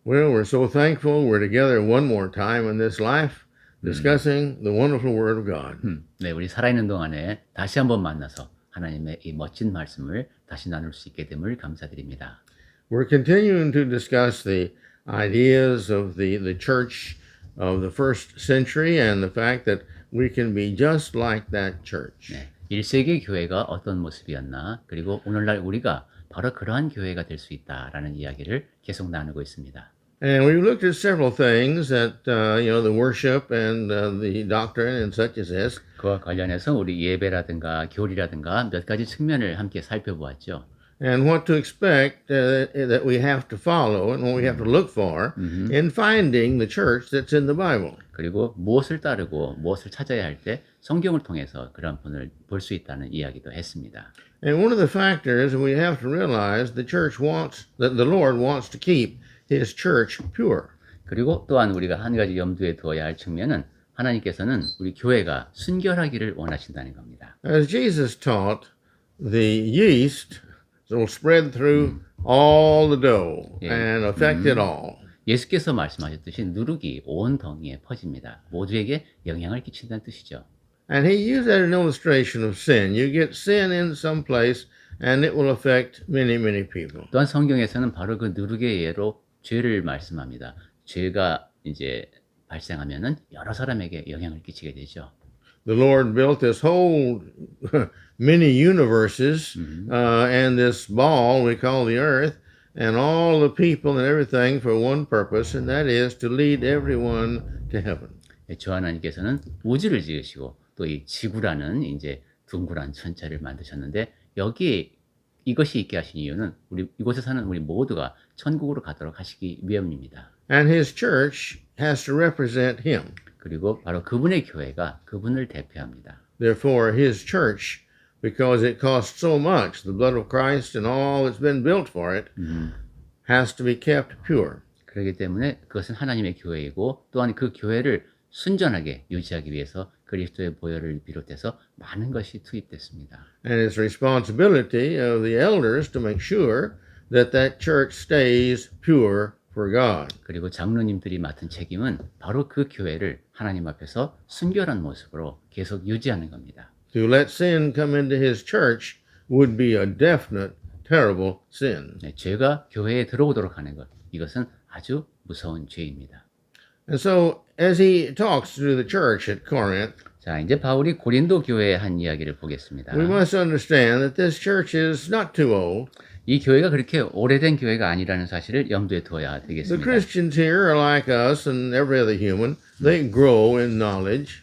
Well, we're so thankful we're together one more time in this life discussing the wonderful Word of God. 네, 우리 살아있는 동안에 다시 한번 만나서 하나님의 이 멋진 말씀을 다시 나눌 수 있게 됨을 감사드립니다. We're continuing to discuss the ideas of the church of the first century and the fact that we can be just like that church. 네, 1세기 교회가 어떤 모습이었나, 그리고 오늘날 우리가 바로 그러한 교회가 될 수 있다라는 이야기를 계속 나누고 있습니다. And we've looked at several things that, the worship and the doctrine and such as this. 그와 관련해서 우리 예배라든가 교리라든가 몇 가지 측면을 함께 살펴보았죠. And what to expect that we have to follow and what we have to look for in finding the church that's in the Bible. 그리고 무엇을 따르고 무엇을 찾아야 할 때 성경을 통해서 그런 분을 볼 수 있다는 이야기도 했습니다. And one of the factors we have to realize that the Lord wants to keep His church pure. 그리고 또한 우리가 한 가지 염두에 두어야 할 측면은 하나님께서는 우리 교회가 순결하기를 원하신다는 겁니다. As Jesus taught, the yeast will spread through all the dough and affect it all. 예수께서 말씀하셨듯이 누룩이 온 덩이에 퍼집니다. 모두에게 영향을 끼친다는 뜻이죠. And he used that as an illustration of sin. You get sin in some place and it will affect many, many people. 또한 성경에서는 바로 그 누룩의 예로 죄를 말씀합니다. 죄가 이제 발생하면은 여러 사람에게 영향을 끼치게 되죠. The Lord built this whole many universes and this ball we call the earth and all the people and everything for one purpose, and that is to lead everyone to heaven. 주 하나님께서는 우주를 지으시고 또 이 지구라는 이제 둥그란 천체를 만드셨는데 여기 이것이 있게 하신 이유는 우리 이곳에 사는 우리 모두가 천국으로 가도록 하시기 위함입니다. And His church has to represent Him. 그리고 바로 그분의 교회가 그분을 대표합니다. Therefore, His church, because it costs so much, the blood of Christ and all that's been built for it, has to be kept pure. 그렇기 때문에 그것은 하나님의 교회이고 또한 그 교회를 순전하게 유지하기 위해서 그리스도의 보혈을 비롯해서 많은 것이 투입됐습니다. And it's responsibility of the elders to make sure that that church stays pure for God. 그리고 장로님들이 맡은 책임은 바로 그 교회를 하나님 앞에서 순결한 모습으로 계속 유지하는 겁니다. To let sin come into His church would be a definite, terrible sin. 네, 죄가 교회에 들어오도록 하는 것, 이것은 아주 무서운 죄입니다. And so, as he talks to the church at Corinth, 자, 이제 바울이 고린도 교회의 한 이야기를 보겠습니다. we must understand that this church is not too old. 이 교회가 그렇게 오래된 교회가 아니라는 사실을 염두에 두어야 The 되겠습니다. Christians here are like us and every other human. They grow in knowledge.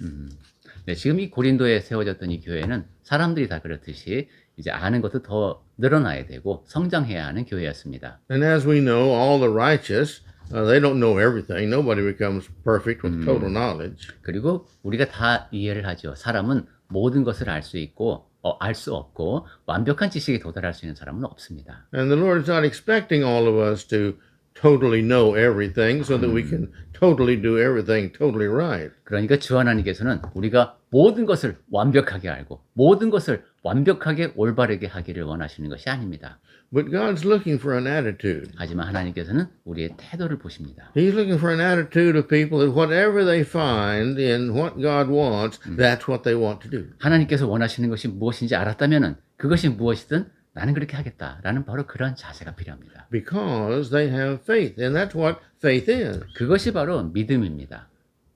네, 지금 이 고린도에 세워졌던 이 교회는 사람들이 다 그렇듯이 이제 아는 것도 더 늘어나야 되고 성장해야 하는 교회였습니다. And as we know, all the righteous, they don't know everything. Nobody becomes perfect with total knowledge. 그리고 우리가 다 이해를 하죠. 사람은 모든 것을 알 수 있고 알 수 없고 완벽한 지식에 도달할 수 있는 사람은 없습니다. And the Lord is not expecting all of us to totally know everything so that we can totally do everything totally right. 그러니까 주 하나님께서는 우리가 모든 것을 완벽하게 알고 모든 것을 완벽하게 올바르게 하기를 원하시는 것이 아닙니다. But God's looking for an attitude. 하지만 하나님께서는 우리의 태도를 보십니다. He's looking for an attitude of people that whatever they find in what God wants, that's what they want to do. 하나님께서 원하시는 것이 무엇인지 알았다면은 그것이 무엇이든 나는 그렇게 하겠다라는 바로 그런 자세가 필요합니다. Because they have faith, and that's what faith is. 그것이 바로 믿음입니다.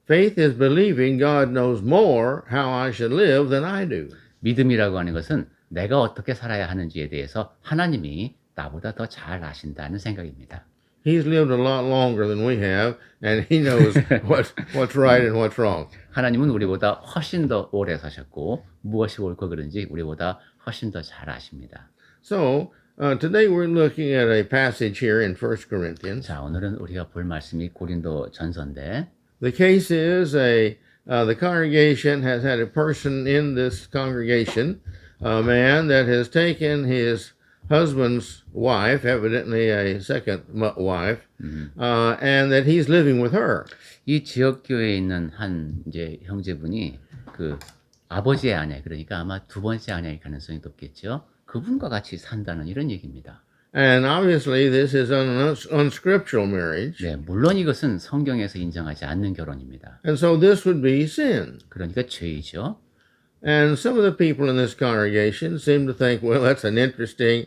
Faith is believing God knows more how I should live than I do. 믿음이라고 하는 것은 내가 어떻게 살아야 하는지에 대해서 하나님이 나보다 더 잘 아신다는 생각입니다. He's lived a lot longer than we have, and He knows what's right and what's wrong. 하나님은 우리보다 훨씬 더 오래 사셨고 무엇이 옳고 그른지 우리보다 훨씬 더 잘 아십니다. So, today we're looking at a passage here in 1 Corinthians. 자, 오늘은 우리가 볼 말씀이 고린도 전서인데 The case is the congregation has had a person in this congregation, a man that has taken his husband's wife, evidently a second wife, and that he's living with her. 이 지역 교회에 있는 한 이제 형제분이 그 아버지의 아내, 그러니까 아마 두 번째 아내일 가능성이 높겠죠. 그분과 같이 산다는 이런 얘기입니다. And obviously, this is an unscriptural marriage. 네, 물론 이것은 성경에서 인정하지 않는 결혼입니다. And so this would be sin. 그러니까 죄이죠. And some of the people in this congregation seem to think, well, that's an interesting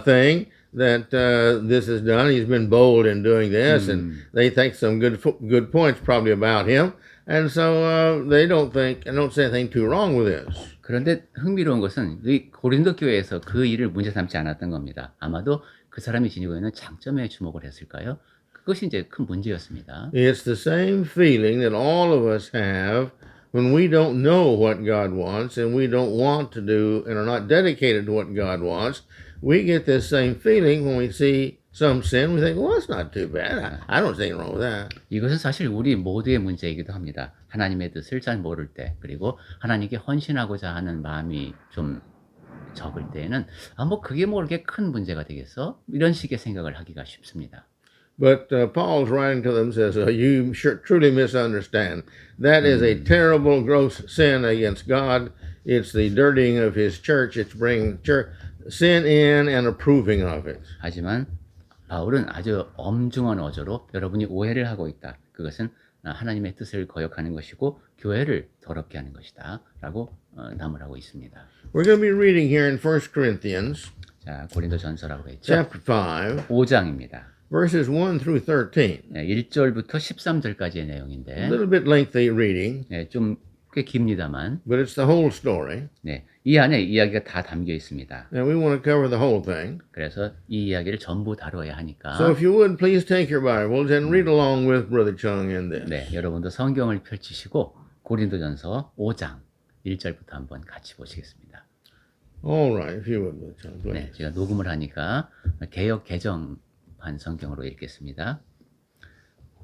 thing that this is done. He's been bold in doing this, and they think some good points probably about him. And so they don't say anything too wrong with this. 그런데 흥미로운 것은 이 고린도 교회에서 그 일을 문제 삼지 않았던 겁니다. 아마도 그 사람이 지니고 있는 장점에 주목을 했을까요? 그것이 이제 큰 문제였습니다. It's the same feeling that all of us have when we don't know what God wants and we don't want to do and are not dedicated to what God wants. We get this same feeling when we see some sin. We think, well, that's not too bad. I don't see anything wrong with that. 이것은 사실 우리 모두의 문제이기도 합니다. 하나님의 뜻을 잘 모를 때, 그리고 하나님께 헌신하고자 하는 마음이 좀 적을 때에는 뭐 그게 뭐 그렇게 큰 문제가 되겠어? 이런 식의 생각을 하기가 쉽습니다. But Paul's writing to them says, you truly misunderstand. That is a terrible, gross sin against God. It's the dirtying of his church. It's bringing sin in and approving of it. 하지만 바울은 아주 엄중한 어조로 여러분이 오해를 하고 있다. 그것은 하나님의 뜻을 거역하는 것이고 교회를 더럽게 하는 것이다. 라고 나무라고 있습니다. We're going to be reading here in 1 Corinthians 자, 고린도 전서라고 했죠. chapter 5, 5장입니다. verses 1 through 13. 1절부터 13절까지의 A 내용인데 little bit lengthy reading, 좀 꽤 깁니다만 but it's the whole story. 이 안에 이야기가 다 담겨 있습니다. And we want to cover the whole thing. 그래서 이 이야기를 전부 다뤄야 하니까 So if you would, please take your Bibles and read along with Brother Chung in this. 여러분도 성경을 펼치시고 고린도전서 5장 1절부터 한번 같이 보시겠습니다. All right, if you would, Brother Chung, please. 제가 녹음을 하니까 개역 개정한 성경으로 읽겠습니다.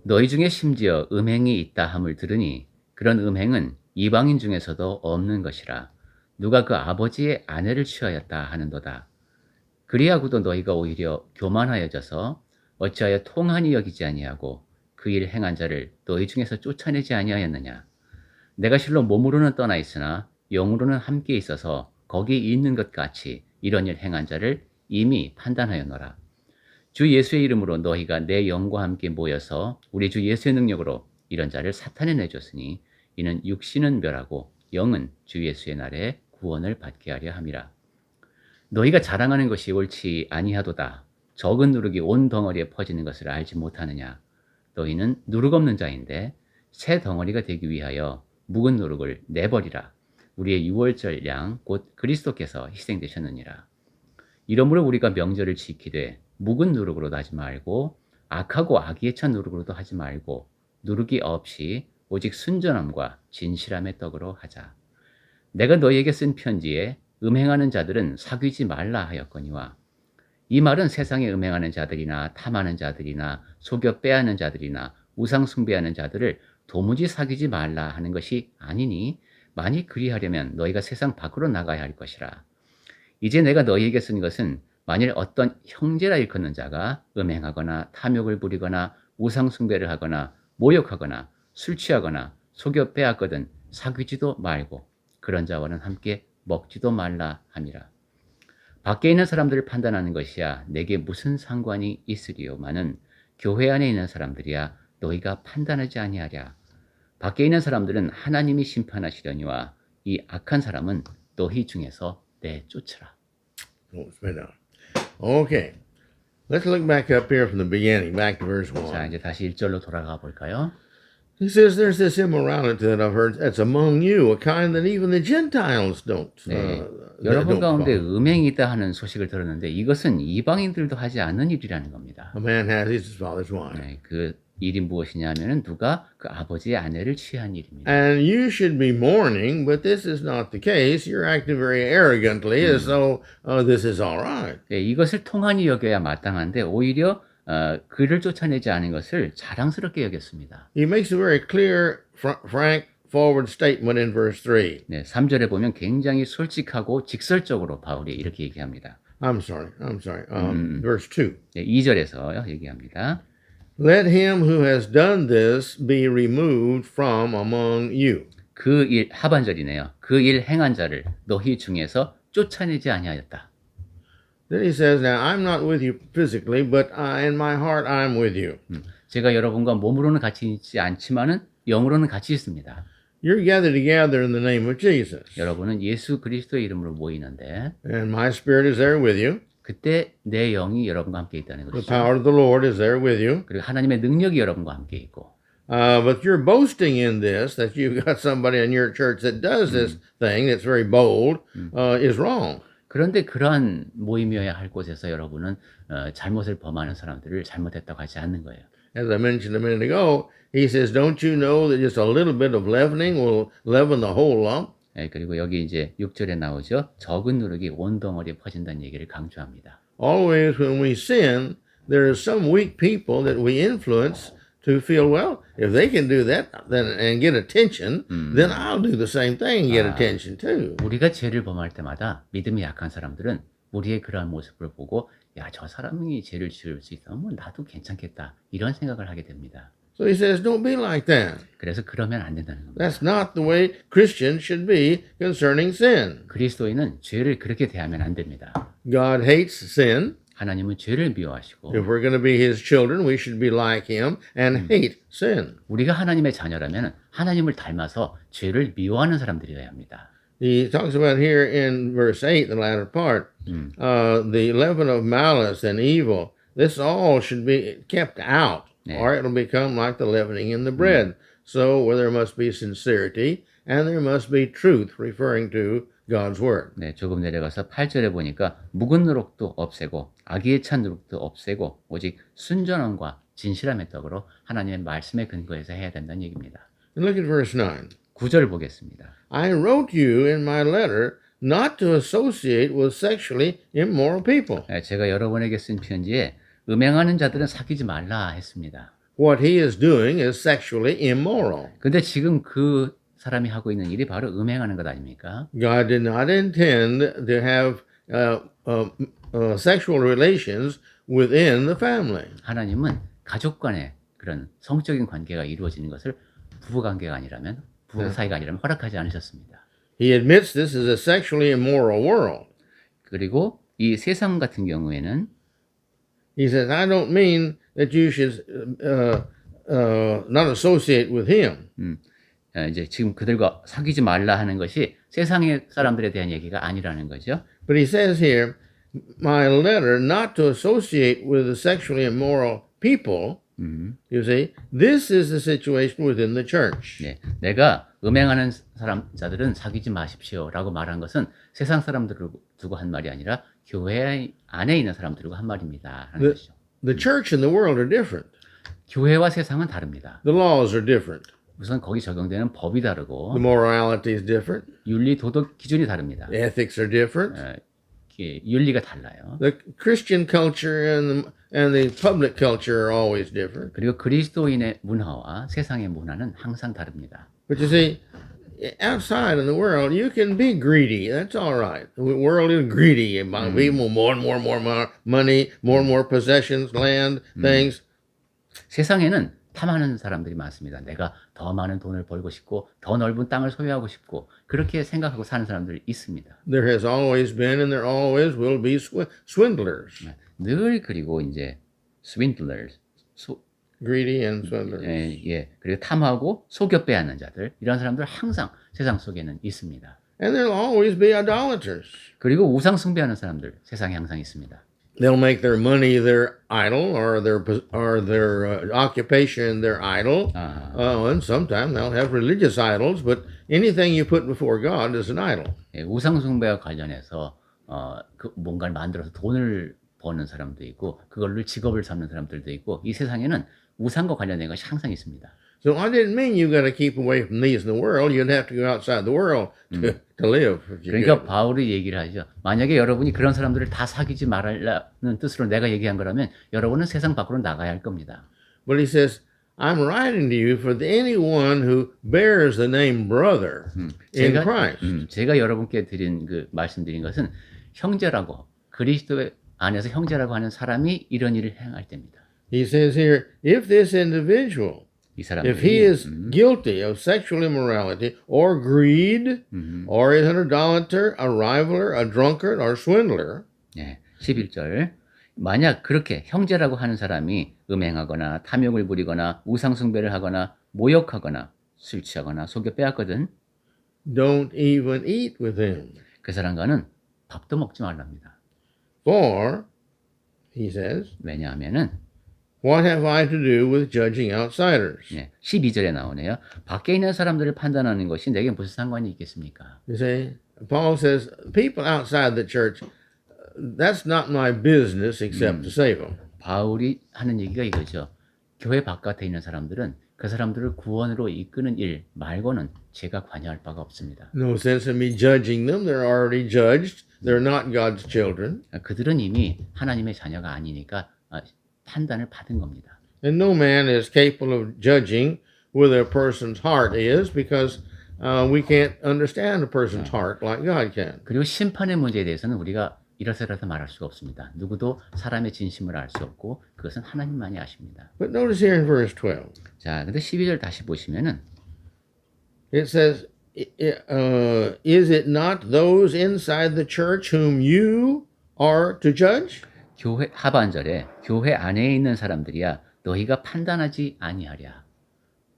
너희 중에 심지어 음행이 있다 함을 들으니 그런 음행은 이방인 중에서도 없는 것이라 누가 그 아버지의 아내를 취하였다 하는도다. 그리하고도 너희가 오히려 교만하여져서 어찌하여 통한이 여기지 아니하고 그 일 행한 자를 너희 중에서 쫓아내지 아니하였느냐. 내가 실로 몸으로는 떠나 있으나 영으로는 함께 있어서 거기 있는 것 같이 이런 일 행한 자를 이미 판단하였노라. 주 예수의 이름으로 너희가 내 영과 함께 모여서 우리 주 예수의 능력으로 이런 자를 사탄에 내줬으니 이는 육신은 멸하고 영은 주 예수의 날에 구원을 받게 하려 함이라. 너희가 자랑하는 것이 옳지 아니하도다. 적은 누룩이 온 덩어리에 퍼지는 것을 알지 못하느냐. 너희는 누룩 없는 자인데 새 덩어리가 되기 위하여 묵은 누룩을 내버리라. 우리의 유월절 양 곧 그리스도께서 희생되셨느니라. 이러므로 우리가 명절을 지키되 묵은 누룩으로 하지 말고 악하고 악의에 찬 누룩으로도 하지 말고 누룩이 없이 오직 순전함과 진실함의 떡으로 하자. 내가 너희에게 쓴 편지에 음행하는 자들은 사귀지 말라 하였거니와 이 말은 세상에 음행하는 자들이나 탐하는 자들이나 속여 빼앗는 자들이나 우상 숭배하는 자들을 도무지 사귀지 말라 하는 것이 아니니 만일 그리하려면 너희가 세상 밖으로 나가야 할 것이라. 이제 내가 너희에게 쓴 것은 만일 어떤 형제라 일컫는 자가 음행하거나 탐욕을 부리거나 우상 숭배를 하거나 모욕하거나 술 취하거나 속여 빼앗거든 사귀지도 말고 그런 자와는 함께 먹지도 말라 함이라. 밖에 있는 사람들을 판단하는 것이야 내게 무슨 상관이 있으리요마는 교회 안에 있는 사람들이야 너희가 판단하지 아니하랴. 밖에 있는 사람들은 하나님이 심판하시려니와 이 악한 사람은 너희 중에서 내쫓으라. Okay, let's look back up here from the beginning, back to verse 자, 1. 이제 다시 1절로 돌아가 볼까요? He says there's this immorality that I've heard that's among you, a kind that even the Gentiles don't. 여러분 don't 가운데 follow. 음행이 있다 하는 소식을 들었는데 이것은 이방인들도 하지 않는 일이라는 겁니다. A man has his father's wife. 그 일이 무엇이냐 하면은 누가 그 아버지의 아내를 취한 일입니다. And you should be mourning, but this is not the case. You're acting very arrogantly as though this is all right. 이것을 통한이 여겨야 마땅한데 오히려 그를 쫓아내지 않은 것을 자랑스럽게 여겼습니다. He makes a very clear, frank, forward statement in verse 3. 3절에 보면 굉장히 솔직하고 직설적으로 바울이 이렇게 얘기합니다. I'm sorry. Verse 2. 2절에서 얘기합니다. Let him who has done this be removed from among you. 그 일 하반절이네요. 그 일 행한 자를 너희 중에서 쫓아내지 아니하였다. Then he says, now I'm not with you physically, but in my heart I'm with you. 제가 여러분과 몸으로는 같이 있지 않지만은 영으로는 같이 있습니다. You're gathered together in the name of Jesus. 여러분은 예수 그리스도의 이름으로 모이는데 And my spirit is there with you. 그때 내 영이 여러분과 함께 있다는 The 것이죠. power of the Lord is there with you. 그리고 하나님의 능력이 여러분과 함께 있고 But you're boasting in this, that you've got somebody in your church that does this thing that's very bold, is wrong. 그런데 그러한 모임이어야 할 곳에서 여러분은 잘못을 범하는 사람들을 잘못했다고 하지 않는 거예요. As I mentioned a minute ago, he says, don't you know that just a little bit of leavening will leaven the whole lump? 예, 그리고 여기 이제 6절에 나오죠. 적은 누룩이 온 덩어리에 퍼진다는 얘기를 강조합니다. Always when we sin, there is some weak people that we influence to feel, well, if they can do that then and get attention, then I'll do the same thing and get attention too. 우리가 죄를 범할 때마다 믿음이 약한 사람들은 우리의 그러한 모습을 보고 야, 저 사람이 죄를 지을 수 있다면 나도 괜찮겠다 이런 생각을 하게 됩니다. So he says, don't be like that. 그래서 그러면 안 된다는 겁니다. That's not the way Christians should be concerning sin. 그리스도인은 죄를 그렇게 대하면 안 됩니다. God hates sin. 하나님은 죄를 미워하시고 If we're going to be his children, we should be like him and hate sin. 우리가 하나님의 자녀라면 하나님을 닮아서 죄를 미워하는 사람들이어야 합니다. He talks about here in verse 8, the latter part, the leaven of malice and evil. This all should be kept out, or it'll become like the leavening in the bread. So where there must be sincerity and there must be truth, referring to God's word. 네, 조금 내려가서 8절에 보니까 묵은 누룩도 없애고 악의에 찬 누룩도 없애고 오직 순전함과 진실함의 떡으로 하나님의 말씀에 근거해서 해야 된다는 얘기입니다. And look at verse 9. 9절 보겠습니다. I wrote you in my letter not to associate with sexually immoral people. 네, 제가 여러분에게 쓴 편지에 음행하는 자들은 사귀지 말라 했습니다. What he is doing is sexually immoral. 근데 지금 그 사람이 하고 있는 일이 바로 음행하는 것 아닙니까? God did not intend to have sexual relations within the family. 하나님은 가족 간의 그런 성적인 관계가 이루어지는 것을 부부 관계가 아니라면 부부 사이가 아니라면 허락하지 않으셨습니다. He admits this is a sexually immoral world. 그리고 이 세상 같은 경우에는 He says, I don't mean that you should not associate with him. 이제 지금 그들과 사귀지 말라 하는 것이 세상의 사람들에 대한 얘기가 아니라는 거죠. But he says here, my letter not to associate with the sexually immoral people. You see, this is the situation within the church. 네, 내가 음행하는 자들은 사귀지 마십시오라고 말한 것은 세상 사람들을 두고 한 말이 아니라 교회 안에 있는 사람들과 한 말입니다. 하는 것이죠. The church and the world are different. 교회와 세상은 다릅니다. The laws are different. 우선 거기 적용되는 법이 다르고 The morality is different. 윤리 도덕 기준이 다릅니다. The ethics are different. 윤리가 달라요. The Christian culture and the public culture are always different. 그리고 그리스도인의 문화와 세상의 문화는 항상 다릅니다. But you see, outside in the world, you can be greedy. That's all right. The world is greedy. People more and more money, more and more possessions, land, things. 세상에는 탐하는 사람들이 많습니다. 내가 더 많은 돈을 벌고 싶고 더 넓은 땅을 소유하고 싶고 그렇게 생각하고 사는 사람들이 있습니다. There has always been and there always will be swindlers. 늘 그리고 이제 swindlers, Greedy and swindlers. 예, 그리고 탐하고 속여 빼앗는 자들 이런 사람들 항상 세상 속에는 있습니다. And there'll always be idolaters. 그리고 우상 숭배하는 사람들 세상에 항상 있습니다. They'll make their money their idol or their occupation their idol. And sometimes they'll have religious idols, but anything you put before God is an idol. 예, 우상 숭배와 관련해서 그 뭔가를 만들어서 돈을 버는 사람도 있고 그걸로 직업을 삼는 사람들도 있고 이 세상에는 우상과 관련된 것이 항상 있습니다. So I didn't mean you got to keep away from these in the world. You'd have to go outside the world to live. 그러니까 바울이 얘기를 하죠. 만약에 여러분이 그런 사람들을 다 사귀지 말라는 뜻으로 내가 얘기한 거라면 여러분은 세상 밖으로 나가야 할 겁니다. But he says, I'm writing to you for anyone who bears the name brother in Christ. 제가 여러분께 드린 그 말씀드린 것은 형제라고 그리스도 안에서 형제라고 하는 사람이 이런 일을 행할 때입니다. He says here, if this individual, 이 if he 사람들이 is guilty of sexual immorality or greed, or is an idolater, a rivaler, a drunkard, or swindler, 예, 11절. 만약 그렇게 형제라고 하는 사람이 음행하거나 탐욕을 부리거나 우상숭배를 하거나 모욕하거나 술 취하거나 속여 빼앗거든 Don't even eat with him. 그 사람과는 밥도 먹지 말랍니다. For, he says, 왜냐하면은 what have I to do with judging outsiders? 12절에 나오네요. 밖에 있는 사람들을 판단하는 것이 내게 무슨 상관이 있겠습니까? You see, Paul says, people outside the church, that's not my business except to save them. 바울이 하는 얘기가 이거죠. 교회 바깥에 있는 사람들은 그 사람들을 구원으로 이끄는 일 말고는 제가 관여할 바가 없습니다. No sense in me judging them. They're already judged. They're not God's children. 그들은 이미 하나님의 자녀가 아니니까 판단을 받은 겁니다. And no man is capable of judging where a person's heart is because we can't understand a person's heart like God can. 그리고 심판의 문제에 대해서는 우리가 이렇게라도 말할 수가 없습니다. 누구도 사람의 진심을 알 수 없고 그것은 하나님만이 아십니다. But notice here in verse 12, 자, 근데 12절 다시 보시면은 it says, is it not those inside the church whom you are to judge? 교회 하반절에 교회 안에 있는 사람들이야 너희가 판단하지 아니하랴.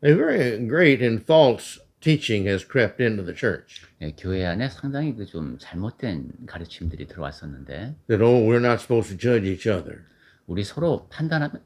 A very great and false teaching has crept into the church. 교회 안에 상당히 그 좀 잘못된 가르침들이 들어왔었는데 That, oh, we're not supposed to judge each other. 우리 서로 판단하면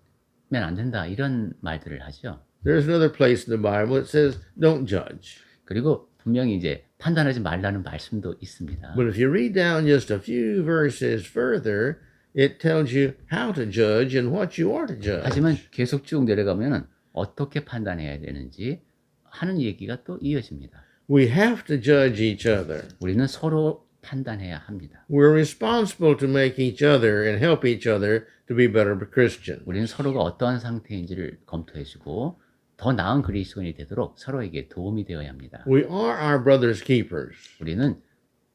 안 된다 이런 말들을 하죠. There's another place in the Bible that says, don't judge. 그리고 분명히 이제 판단하지 말라는 말씀도 있습니다. But if you read down just a few verses further, it tells you how to judge and what you are to judge. 하지만 계속 쭉 내려가면은 어떻게 판단해야 되는지 하는 얘기가 또 이어집니다. We have to judge each other. 우리는 서로 판단해야 합니다. We're responsible to make each other and help each other to be better Christians. 우리는 서로가 어떠한 상태인지를 검토해주고 더 나은 그리스도인이 되도록 서로에게 도움이 되어야 합니다. We are our brother's keepers. 우리는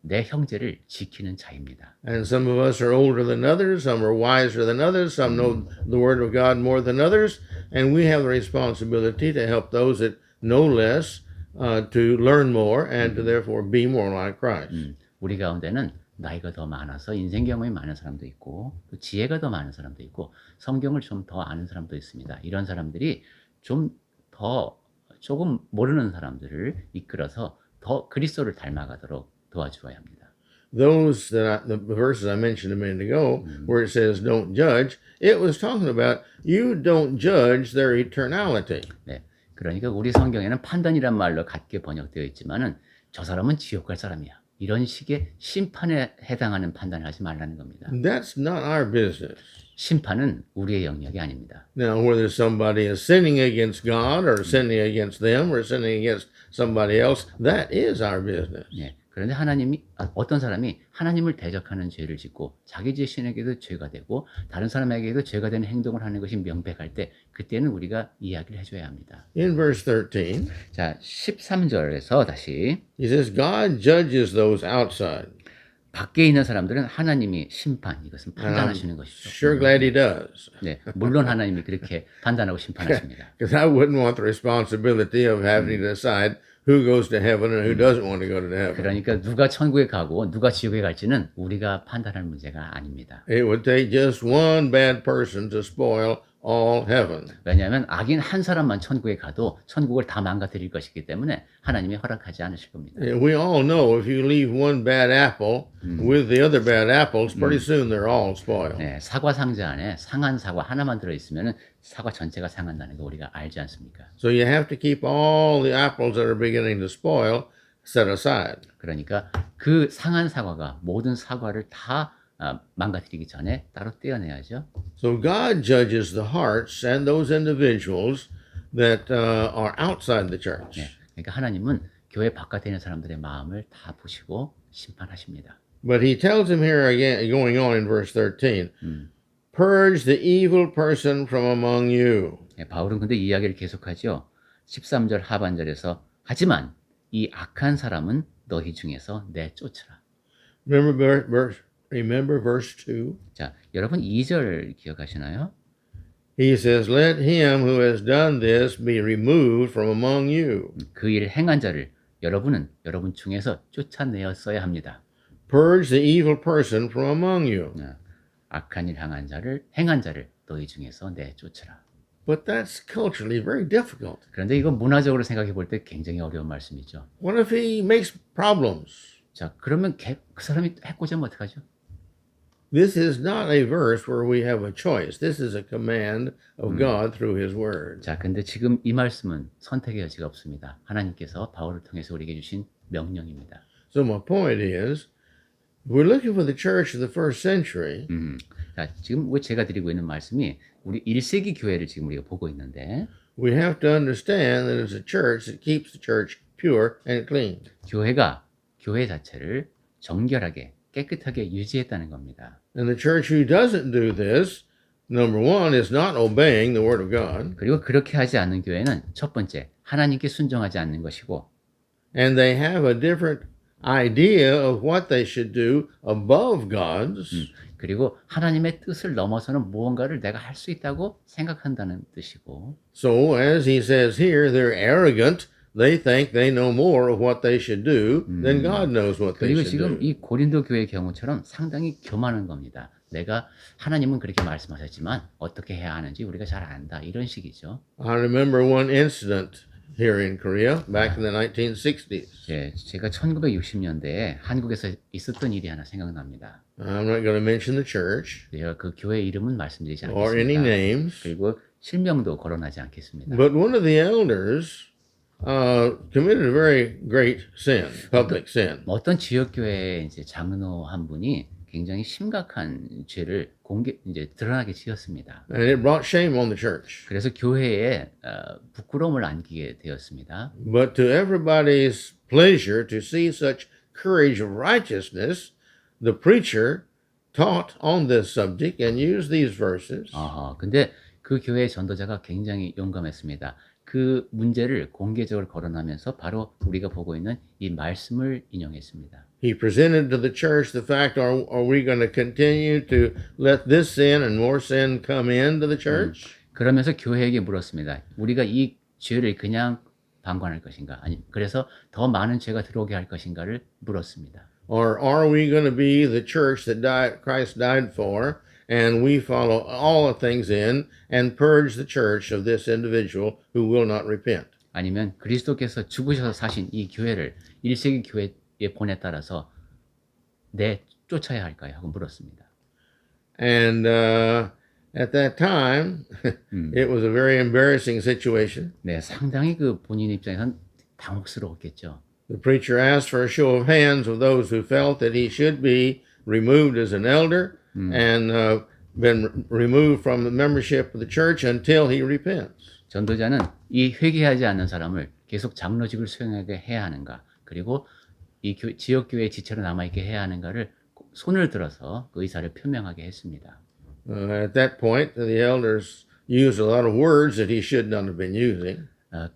내 형제를 지키는 자입니다. And some of us are older than others, some are wiser than others, some know the Word of God more than others, and we have the responsibility to help those that know less to learn more and to therefore be more like Christ. 우리 가운데는 나이가 더 많아서 인생 경험이 많은 사람도 있고 또 지혜가 더 많은 사람도 있고 성경을 좀 더 아는 사람도 있습니다. 이런 사람들이 조금 모르는 사람들을 이끌어서 더 그리스도를 닮아가도록 도와주어야 합니다. Those the verses I mentioned a minute ago, where it says "don't judge," it was talking about you don't judge their eternality. 네, 그러니까 우리 성경에는 판단이란 말로 같게 번역되어 있지만은 저 사람은 지옥 갈 사람이야. 이런 식의 심판에 해당하는 판단을 하지 말라는 겁니다. That's not our business. 심판은 우리의 영역이 아닙니다. Now, whether somebody is sinning against God or sinning against them or sinning against somebody else, that is our business. 네, 그런데 어떤 사람이 하나님을 대적하는 죄를 짓고 자기 자신에게도 죄가 되고 다른 사람에게도 죄가 되는 행동을 하는 것이 명백할 때 그때는 우리가 이야기를 해줘야 합니다. In verse 13, 자, 13절에서 다시 he says, God judges those outside. 밖에 있는 사람들은 하나님이 심판, 이것은 판단하시는 것이죠. Sure glad he does. 네, 물론 하나님이 그렇게 판단하고 심판하십니다. Because I wouldn't want the responsibility of having to decide who goes to heaven and who doesn't want to go to heaven. 그러니까 누가 천국에 가고 누가 지옥에 갈지는 우리가 판단할 문제가 아닙니다. It would take just one bad person to spoil all heaven. 왜냐하면 악인 한 사람만 천국에 가도 천국을 다 망가뜨릴 것이기 때문에 하나님이 허락하지 않으실 겁니다. We all know if you leave one bad apple with the other bad apples, pretty soon they're all spoiled. 네, 사과 상자 안에 상한 사과 하나만 들어있으면 사과 전체가 상한다는 거 우리가 알지 않습니까? So you have to keep all the apples that are beginning to spoil set aside. 그러니까 그 상한 사과가 모든 사과를 다 망가뜨리기 전에 따로 떼어내야죠. So God judges the hearts and those individuals that are outside the church. 네, 그러니까 하나님은 교회 바깥에 있는 사람들의 마음을 다 보시고 심판하십니다. But he tells him here again, going on in verse 13, purge the evil person from among you. 네, 바울은 근데 이야기를 계속하죠. 13절 하반절에서 하지만 이 악한 사람은 너희 중에서 내쫓으라. Remember verse 2? 자, 여러분 2절 기억하시나요? He says, let him who has done this be removed from among you. 그 일을 행한 자를 여러분은 여러분 중에서 쫓아내었어야 합니다. Purge the evil person from among you. 악한 일 행한 자를 너희 중에서 내쫓으라. But that's culturally very difficult. 그런데 이건 문화적으로 생각해 볼 때 굉장히 어려운 말씀이죠. What if he makes problems? 자, 그러면 그 사람이 해코지하면 어떡하죠? This is not a verse where we have a choice. This is a command of God through his word. 자, 근데 지금 이 말씀은 선택의 여지가 없습니다. 하나님께서 바울을 통해서 우리에게 주신 명령입니다. So my point is, we're looking for the church of the first century. 자, 지금 제가 드리고 있는 말씀이 우리 1세기 교회를 지금 우리가 보고 있는데 We have to understand that it's a church that keeps the church pure and clean. 교회가 교회 자체를 정결하게 깨끗하게 유지했다는 겁니다. And the church who doesn't do this, number one, is not obeying the word of God. 그리고 그렇게 하지 않는 교회는 첫 번째, 하나님께 순종하지 않는 것이고 And they have a different idea of what they should do above God's. 그리고 하나님의 뜻을 넘어서는 무언가를 내가 할 수 있다고 생각한다는 뜻이고 So, as he says here, they're arrogant. They think they know more of what they should do than God knows what they 그리고 should 지금 do. 이 고린도 교회의 경우처럼 상당히 교만한 겁니다. 내가 하나님은 그렇게 말씀하셨지만 어떻게 해야 하는지 우리가 잘 안다 이런 식이죠. I remember one incident here in Korea back in the 1960s. 예, 제가 1960년대에 한국에서 있었던 일이 하나 생각납니다. I'm not going to mention the church 제가 그 교회 이름은 말씀드리지 or any 않겠습니다. names, 그리고 실명도 거론하지 않겠습니다. but one of the elders committed a very great sin, public sin. 어떤 지역 교회의 이제 장로 한 분이 굉장히 심각한 죄를 이제 드러나게 지었습니다. And it brought shame on the church. 그래서 교회에 부끄러움을 안기게 되었습니다. But to everybody's pleasure to see such courage of righteousness, the preacher taught on this subject and used these verses. 근데 그 교회의 전도자가 굉장히 용감했습니다. 그 문제를 공개적으로 거론하면서 바로 우리가 보고 있는 이 말씀을 인용했습니다. He presented to the church the fact, are we going to continue to let this sin and more sin come into the church? 그러면서 교회에게 물었습니다. 우리가 이 죄를 그냥 방관할 것인가? 아니, 그래서 더 많은 죄가 들어오게 할 것인가를 물었습니다. Or are we going to be the church that Christ died for, and we follow all the things in and purge the church of this individual who will not repent? 아니면 그리스도께서 죽으셔서 사신 이 교회를 1세기 교회의 본에 따라서 쫓아야 할까요? 하고 물었습니다. And at that time, it was a very embarrassing situation. 네, 상당히 그 본인 입장에선 당혹스러웠겠죠. The preacher asked for a show of hands of those who felt that he should be removed as an elder and been removed from the membership of the church until he repents. 전도자는 이 회개하지 않는 사람을 계속 장로직을 수행하게 해야 하는가, 그리고 이 지역 교회의 지체로 남아있게 해야 하는가를 손을 들어서 그 의사를 표명하게 했습니다. At that point, the elders used a lot of words that he should not have been using.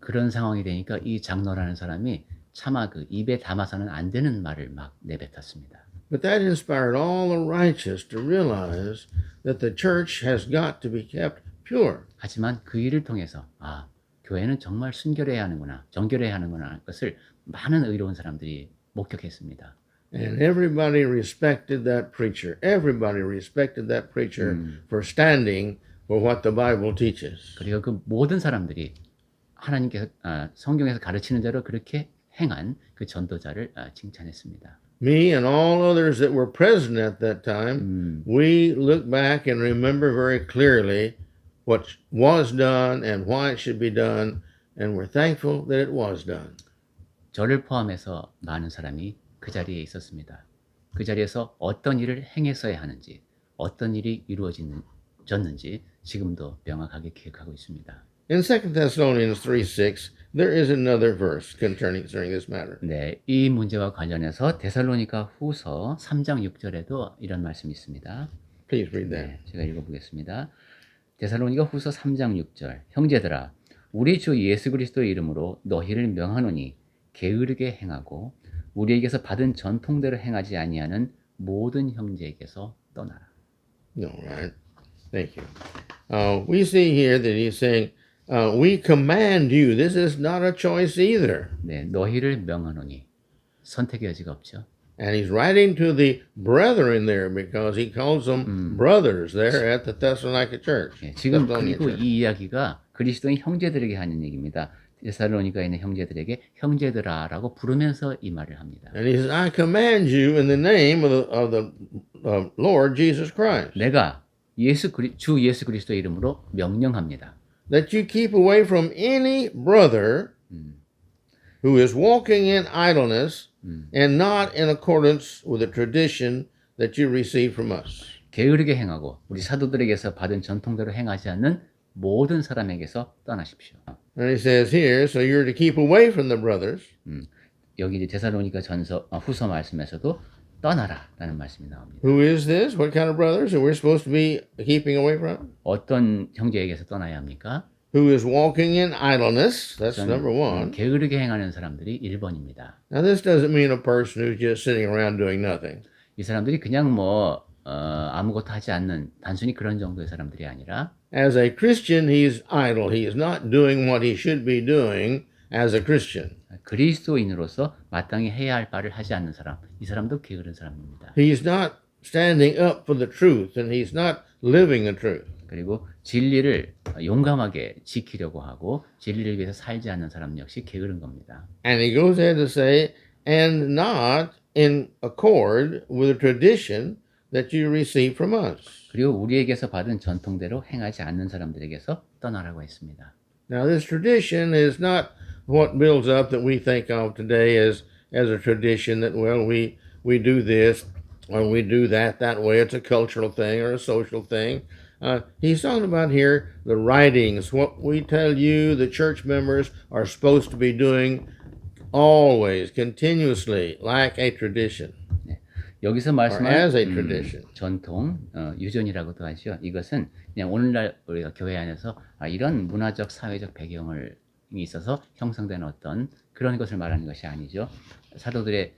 그런 상황이 되니까 이 장로라는 사람이 차마 그 입에 담아서는 안 되는 말을 막 내뱉었습니다. But that inspired all the righteous to realize that the church has got to be kept pure. 하지만 그 일을 통해서 교회는 정말 순결해야 하는구나, 정결해야 하는구나 하는 것을 많은 의로운 사람들이 목격했습니다. And everybody respected that preacher. Everybody respected that preacher for standing for what the Bible teaches. 그리고 그 모든 사람들이 하나님께서 성경에서 가르치는 대로 그렇게 행한 그 전도자를 칭찬했습니다. Me and all others that were present at that time, we look back and remember very clearly what was done and why it should be done, and we're thankful that it was done. 저를 포함해서 많은 사람이 그 자리에 있었습니다. 그 자리에서 어떤 일을 행했어야 하는지, 어떤 일이 이루어졌는지 지금도 명확하게 기억하고 있습니다. In 2 Thessalonians 3:6, there is another verse concerning this matter. 네, 이 문제와 관련해서 데살로니가 후서 3장 6절에도 이런 말씀이 있습니다. Please read that. 네, 제가 읽어보겠습니다. 데살로니가 후서 3장 6절. 형제들아, 우리 주 예수 그리스도의 이름으로 너희를 명하노니 게으르게 행하고 우리에게서 받은 전통대로 행하지 아니하는 모든 형제에게서 떠나라. No, right? Thank you. We see here that he's saying, we command you. This is not a choice either. 네, 너희를 명하노니 선택의 여지가 없죠. And he's writing to the brethren there because he calls them brothers there at the Thessalonica church. 예, 지금 Thessalonian 그리고 church. 이 이야기가 그리스도인 형제들에게 하는 얘기입니다. 데살로니가에 있는 형제들에게 형제들아라고 부르면서 이 말을 합니다. And he says, I command you in the name of the Lord Jesus Christ, 내가 주 예수 그리스도의 이름으로 명령합니다. that you keep away from any brother who is walking in idleness and not in accordance with the tradition that you received from us. 게으르게 행하고 우리 사도들에게서 받은 전통대로 행하지 않는 모든 사람에게서 떠나십시오. And he says here, so you're to keep away from the brothers 여기 이제 데살로니가 후서 말씀에서도 떠나라라는 말씀이 나옵니다. Who is this? What kind of brothers that we're supposed to be keeping away from? 어떤 형제에게서 떠나야 합니까? Who is walking in idleness? That's number one. 게으르게 행하는 사람들이 1번입니다. Now, this doesn't mean a person who's just sitting around doing nothing. 이 사람들이 그냥 아무것도 하지 않는 단순히 그런 정도의 사람들이 아니라 As a Christian, he's idle. He is not doing what he should be doing as a Christian. 그리스도인으로서 마땅히 해야 할 바를 하지 않는 사람, 이 사람도 게으른 사람입니다. He's not standing up for the truth, and he's not living the truth. 그리고 진리를 용감하게 지키려고 하고 진리를 위해서 살지 않는 사람 역시 게으른 겁니다. And he goes ahead to say, and not in accord with the tradition that you received from us. 그리고 우리에게서 받은 전통대로 행하지 않는 사람들에게서 떠나라고 했습니다. Now, this tradition is not what builds up that we think of today as a tradition that, well, we do this or we do that way. It's a cultural thing or a social thing. He's talking about here the writings, what we tell you the church members are supposed to be doing always, continuously, like a tradition. 여기서 Or 말씀한 as a tradition. 전통, 유전이라고도 하죠. 이것은 그냥 오늘날 우리가 교회 안에서 이런 문화적, 사회적 배경을 있어서 형성된 어떤 그런 것을 말하는 것이 아니죠. 사도들의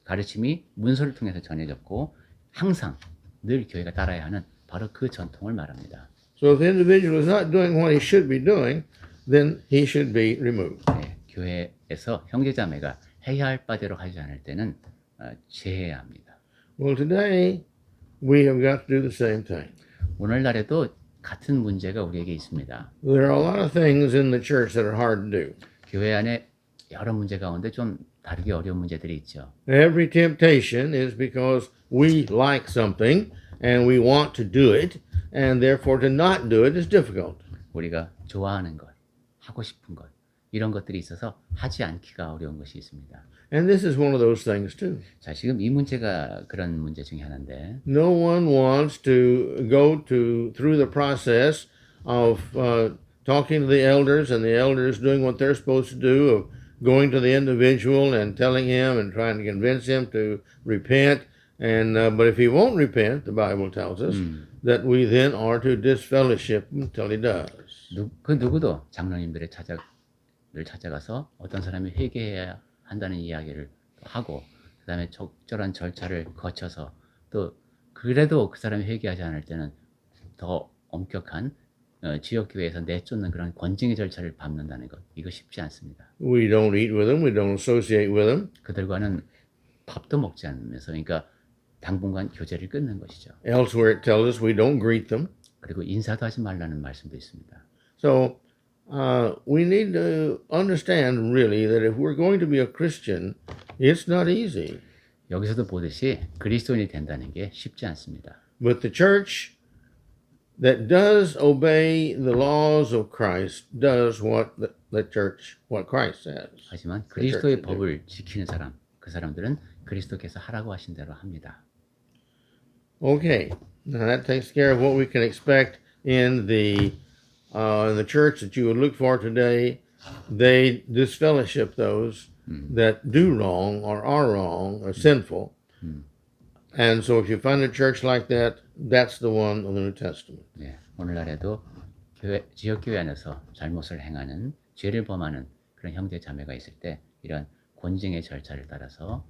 가르침이 문서를 통해서 전해졌고 항상 늘 교회가 따라야 하는 바로 그 전통을 말합니다. So if the individual is not doing what he should be doing, then he should be removed. 네, 교회에서 형제자매가 해야 할 바대로 하지 않을 때는 제해야 합니다. Well, today we have got to do the same thing. 오늘날에도 같은 문제가 우리에게 있습니다. There are a lot of things in the church that are hard to do. 교회 안에 여러 문제 가운데 좀 다르게 어려운 문제들이 있죠. Every temptation is because we like something and we want to do it, and therefore to not do it is difficult. 우리가 좋아하는 것, 하고 싶은 것, 이런 것들이 있어서 하지 않기가 어려운 것이 있습니다. And this is one of those things too. 자, 지금 이 문제가 그런 문제 중에 하나인데 No one wants to go through the process of talking to the elders and the elders doing what they're supposed to do, of going to the individual and telling him and trying to convince him to repent. And but if he won't repent, the Bible tells us that we then are to disfellowship until he does. 그 누구도 장로님들을 찾아가서 어떤 사람이 회개해야 한다는 이야기를 하고 그다음에 적절한 절차를 거쳐서 또 그래도 그 사람이 회개하지 않을 때는 더 엄격한 지역교회에서 내쫓는 그런 권징의 절차를 밟는다는 것, 이거 쉽지 않습니다. We don't eat with them. We don't associate with them. 그들과는 밥도 먹지 않으면서 그러니까 당분간 교제를 끊는 것이죠. Elsewhere it tells us we don't greet them. 그리고 인사도 하지 말라는 말씀도 있습니다. So we need to understand really that if we're going to be a Christian, it's not easy. 여기서도 보듯이 그리스도인이 된다는 게 쉽지 않습니다. But the church that does obey the laws of Christ does what what Christ says. 하지만 그리스도의 법을 지키는 사람, 그 사람들은 그리스도께서 하라고 하신 대로 합니다. Okay, now that takes care of what we can expect in the church that you would look for today. They disfellowship those that do wrong or are wrong or sinful. And so if you find a church like that, that's the one of the New Testament. 네, 오늘날에도 지역교회 안에서 잘못을 행하는, 죄를 범하는 그런 형제 자매가 있을 때 이런 권징의 절차를 따라서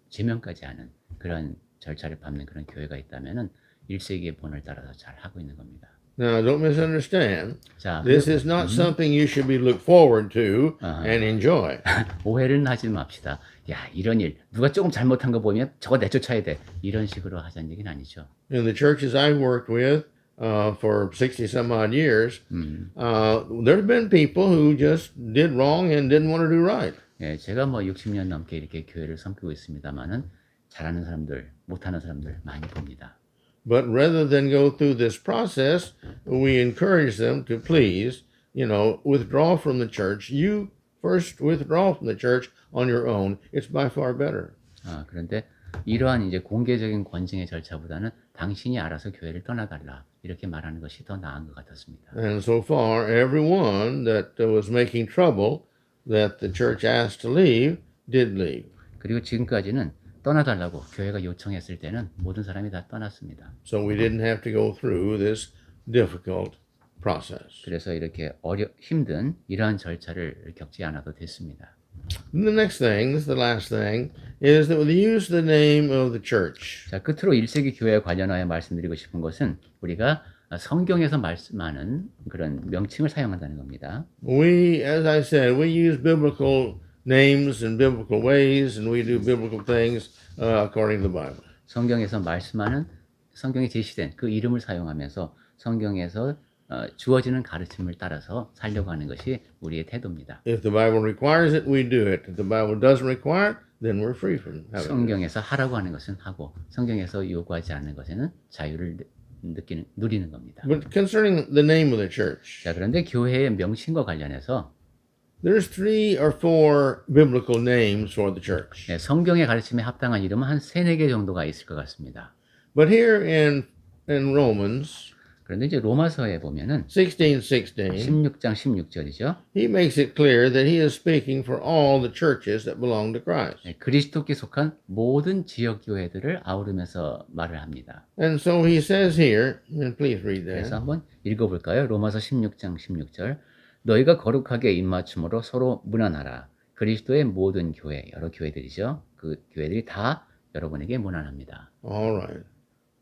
제명까지 하는 그런 절차를 밟는 그런 교회가 있다면은 1세기의 본을 따라서 잘 하고 있는 겁니다. Now, don't misunderstand. 자, This is not something you should be look forward to and enjoy. 오해는 하지 맙시다. 야, 이런 일 누가 조금 잘못한 거 보면 저거 내쫓아야 돼. 이런 식으로 하자는 얘기는 아니죠. In the churches I've worked with for 60 some odd years, there's been people who just did wrong and didn't want to do right. 예, 제가 뭐 60년 넘게 이렇게 교회를 섬기고 있습니다만은 잘하는 사람들, 못하는 사람들 많이 봅니다. But rather than go through this process, we encourage them to please, withdraw from the church. You first withdraw from the church on your own. It's by far better. 그런데 이러한 이제 공개적인 권징의 절차보다는 당신이 알아서 교회를 떠나달라 이렇게 말하는 것이 더 나은 것 같았습니다. And so far, everyone that was making trouble that the church asked to leave did leave. 그리고 지금까지는 떠나달라고 교회가 요청했을 때는 모든 사람이 다 떠났습니다. So we didn't have to go through this difficult process. 그래서 이렇게 힘든 이러한 절차를 겪지 않아도 됐습니다. And the next thing, the last thing, is that we use the name of the church. 자, 끝으로 1세기 교회에 관련하여 말씀드리고 싶은 것은 우리가 성경에서 말씀하는 그런 명칭을 사용한다는 겁니다. We, as I said, we use biblical names in biblical ways, and we do biblical things according to the Bible. 성경에서 말씀하는 성경에 제시된 그 이름을 사용하면서 성경에서 주어지는 가르침을 따라서 살려고 하는 것이 우리의 태도입니다. If the Bible requires it, we do it. If the Bible doesn't require it, then we're free from having it. 성경에서 하라고 하는 것은 하고 성경에서 요구하지 않는 것에는 자유를 누리는 겁니다. But concerning the name of the church, 자, 그런데 교회의 명칭과 관련해서 there's 3 or 4 biblical names for the church. 네, 성경의 가르침에 합당한 이름은 한 3-4개 정도가 있을 것 같습니다. But here in Romans 그런데 이제 로마서에 보면은 16:16, 16장 16절이죠. he makes it clear that he is speaking for all the churches that belong to Christ. 네, 그리스도께 속한 모든 지역 교회들을 아우르면서 말을 합니다. And so he says here, and please read 그래서 that. 한번 읽어볼까요? 로마서 16장 16절. 너희가 거룩하게 입맞춤으로 서로 문안하라. 그리스도의 모든 교회, 여러 교회들이죠. 그 교회들이 다 여러분에게 문안합니다. All right.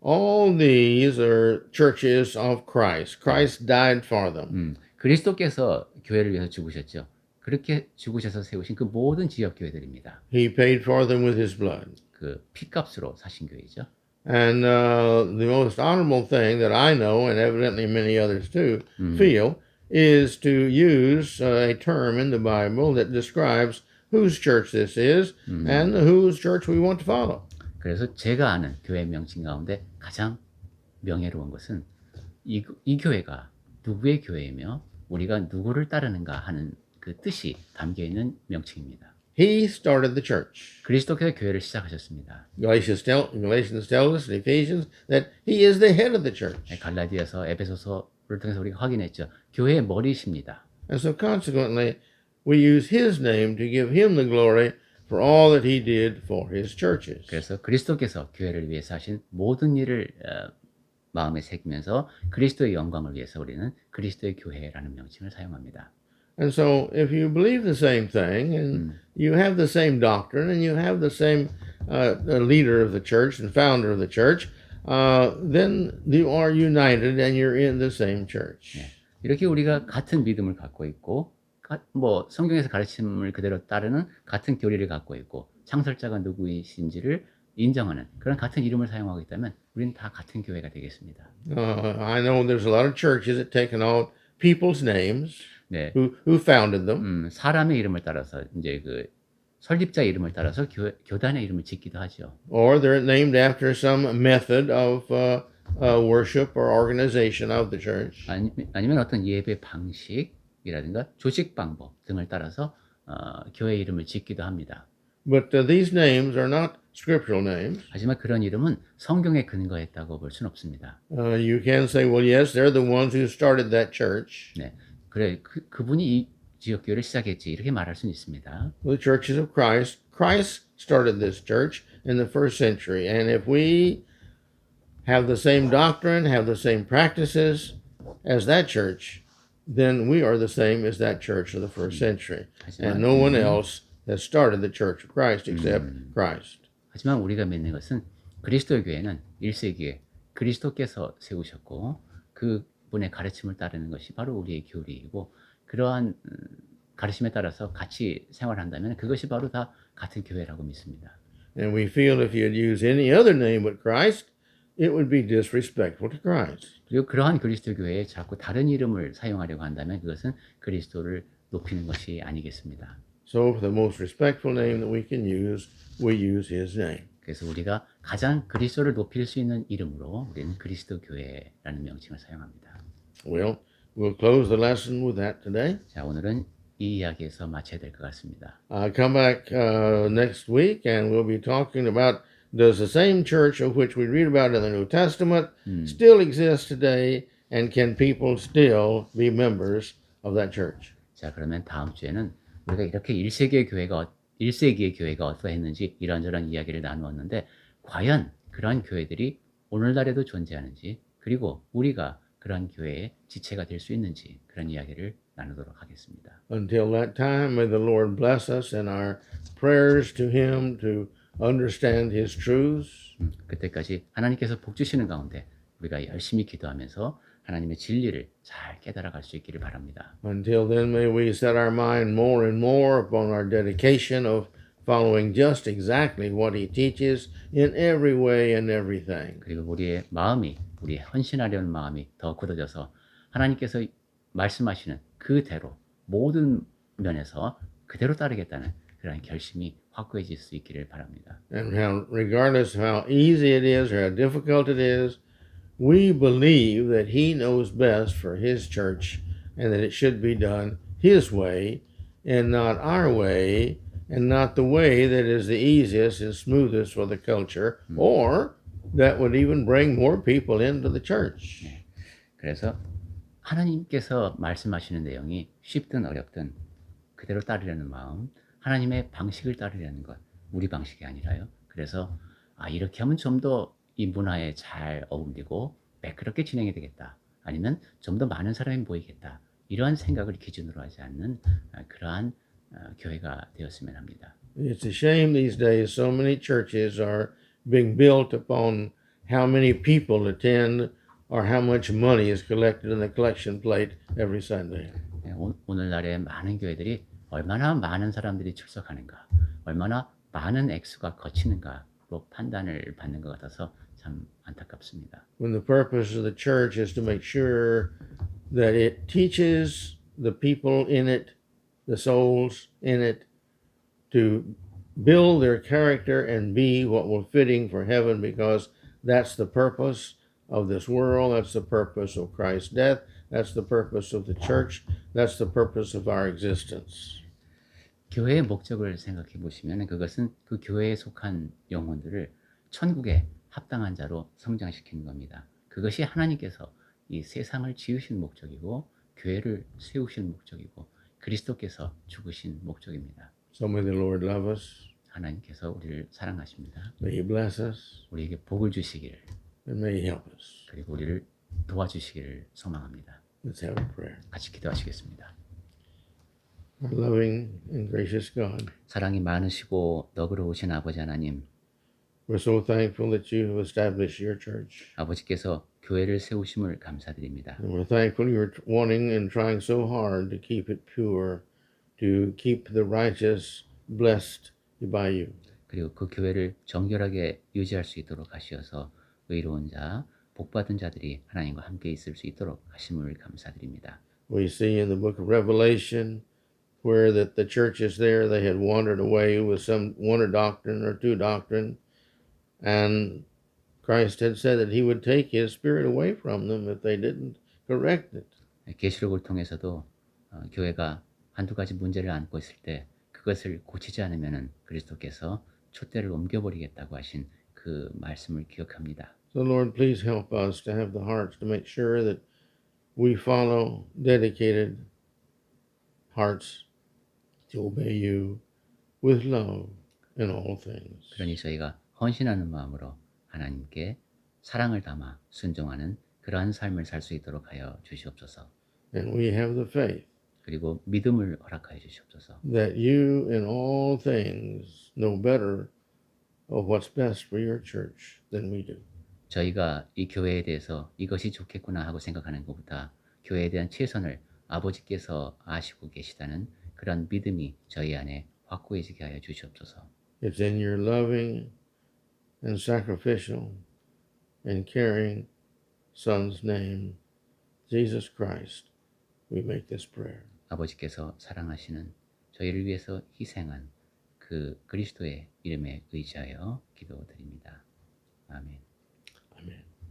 All these are churches of Christ. Christ died for them. 그리스도께서 교회를 위해서 죽으셨죠. 그렇게 죽으셔서 세우신 그 모든 지역 교회들입니다. He paid for them with his blood. 그 피값으로 사신 교회죠. And the most honorable thing that I know, and evidently many others too, feel, is to use a term in the Bible that describes whose church this is and whose church we want to follow. 그래서 제가 아는 교회 명칭 가운데 가장 명예로운 것은 이 교회가 누구의 교회이며 우리가 누구를 따르는가 하는 그 뜻이 담겨 있는 명칭입니다. He started the church. 그리스도께서 교회를 시작하셨습니다. Galatians tell us, in Ephesians, that he is the head of the church. 갈라디아서, 에베소서를 통해서 우리가 확인했죠. 교회의 머리십니다. And so consequently, we use his name to give him the glory for all that he did for his churches. 그래서 그리스도께서 교회를 위해서 하신 모든 일을 마음에 새기면서 그리스도의 영광을 위해서 우리는 그리스도의 교회라는 명칭을 사용합니다. And so if you believe the same thing and you have the same doctrine and you have the same leader of the church and founder of the church, then you are united and you're in the same church. 네. 이렇게 우리가 같은 믿음을 갖고 있고 뭐 성경에서 가르침을 그대로 따르는 같은 교리를 갖고 있고 창설자가 누구이신지를 인정하는 그런 같은 이름을 사용하고 있다면 우리는 다 같은 교회가 되겠습니다. I know there's a lot of churches that take out people's names 네. who founded them. 사람의 이름을 따라서 이제 그 설립자 이름을 따라서 교단의 이름을 짓기도 하죠. Or they're named after some method of worship or organization of the church. 아니면 어떤 예배 방식이라든가 조직 방법 등을 따라서 교회 이름을 짓기도 합니다. But these names are not scriptural names. 하지만 그런 이름은 성경에 근거했다고 볼 수는 없습니다. You can say, well, yes, they're the ones who started that church. 네, 그래 그분이 이 지역 교회를 시작했지 이렇게 말할 수는 있습니다. The churches of Christ. Christ started this church in the first century, and if we have the same doctrine, have the same practices as that church, then we are the same as that church of the first century, and no one else has started the church of Christ except Christ. 하지만 우리가 믿는 것은 그리스도의 교회는 1세기에 그리스도께서 세우셨고 그 분의 가르침을 따르는 것이 바로 우리의 교리이고 그러한 가르침에 따라서 같이 생활한다면 그것이 바로 다 같은 교회라고 믿습니다. And we feel if you'd use any other name but Christ, it would be disrespectful to Christ. 그리고 그러한 그리스도 교회에 자꾸 다른 이름을 사용하려고 한다면 그것은 그리스도를 높이는 것이 아니겠습니다. So, for the most respectful name that we can use, we use His name. 그래서 우리가 가장 그리스도를 높일 수 있는 이름으로 우리는 그리스도 교회라는 명칭을 사용합니다. Well, we'll close the lesson with that today. 자, 오늘은 이 이야기에서 마쳐야 될 것 같습니다. I'll come back next week and we'll be talking about does the same church of which we read about in the New Testament still exist today and can people still be members of that church? 자, 그러면 다음 주에는 우리가 이렇게 1세기의 교회가 어떠했는지 이런저런 이야기를 나누었는데 과연 그러한 교회들이 오늘날에도 존재하는지 그리고 우리가 그러한 교회의 지체가 될 수 있는지 그런 이야기를 나누도록 하겠습니다. Until that time, may the Lord bless us in our prayers to Him to understand His truths. 그때까지 하나님께서 복 주시는 가운데 우리가 열심히 기도하면서 하나님의 진리를 잘 깨달아갈 수 있기를 바랍니다. Until then, may we set our mind more and more upon our dedication of following just exactly what He teaches in every way and everything. 그리고 우리의 마음이 우리 헌신하려는 마음이 더 굳어져서 하나님께서 말씀하시는 그대로 모든 면에서 그대로 따르겠다는 그런 결심이 확고해질 수 있기를 바랍니다. And how, regardless of how easy it is or how difficult it is, we believe that He knows best for His church and that it should be done His way and not our way and not the way that is the easiest and smoothest for the culture or that would even bring more people into the church. 그래서 하나님께서 말씀하시는 내용이 쉽든 어렵든 그대로 따르려는 마음, 하나님의 방식을 따르려는 것, 우리 방식이 아니라요. 그래서 이렇게 하면 좀 더 이 문화에 잘 어울리고 매끄럽게 진행이 되겠다. 아니면 좀 더 많은 사람이 모이겠다. 이러한 생각을 기준으로 하지 않는 그러한 교회가 되었으면 합니다. It's a shame these days so many churches are being built upon how many people attend or how much money is collected in the collection plate every Sunday. 오늘날의 많은 교회들이 얼마나 많은 사람들이 출석하는가, 얼마나 많은 액수가 거치는가로 판단을 받는 것 같아서 참 안타깝습니다. When the purpose of the church is to make sure that it teaches the people in it, the souls in it, to build their character and be what will fitting for heaven because that's the purpose of this world, that's the purpose of Christ's death, that's the purpose of the church, that's the purpose of our existence. 교회의 목적을 생각해 보시면 그것은 그 교회에 속한 영혼들을 천국에 합당한 자로 성장시키는 겁니다. 그것이 하나님께서 이 세상을 지으신 목적이고 교회를 세우신 목적이고 그리스도께서 죽으신 목적입니다. So may the Lord love us, 하나님께서 우리를 사랑하십니다. may He bless us, 우리에게 복을 주시기를 and may He help us. 그리고 우리를 도와주시기를 소망합니다. Let's have a prayer. 같이 기도하시겠습니다. Our loving and gracious God, 사랑이 많으시고 너그러우신 아버지 하나님, we're so thankful that you have established your church. 아버지께서 교회를 세우심을 감사드립니다. And we're thankful you're wanting and trying so hard to keep it pure, to keep the righteous blessed by you. 그리고 그 교회를 정결하게 유지할 수 있도록 하시어서 의로운 자, 복받은 자들이 하나님과 함께 있을 수 있도록 하심을 감사드립니다. We see in the book of Revelation where that the churches there, they had wandered away with some one doctrine or two doctrine, and Christ had said that He would take His Spirit away from them if they didn't correct it. 계시록을 통해서도 교회가 한두 가지 문제를 안고 있을 때 그것을 고치지 않으면은 그리스도께서 촛대를 옮겨버리겠다고 하신 그 말씀을 기억합니다. So Lord, please help us to have the hearts to make sure that we follow dedicated hearts to obey you with love in all things. 그러니 저희가 헌신하는 마음으로 하나님께 사랑을 담아 순종하는 그러한 삶을 살 수 있도록 하여 주시옵소서. And we have the faith 그리고 믿음을 허락하여 주시옵소서. that you in all things know better of what's best for your church than we do. 저희가 이 교회에 대해서 이것이 좋겠구나 하고 생각하는 것보다 교회에 대한 최선을 아버지께서 아시고 계시다는 그런 믿음이 저희 안에 확고해지게 하여 주시옵소서. It's in your loving and sacrificial and caring Son's name, Jesus Christ, we make this prayer. 아버지께서 사랑하시는 저희를 위해서 희생한 그 그리스도의 이름에 의지하여 기도드립니다.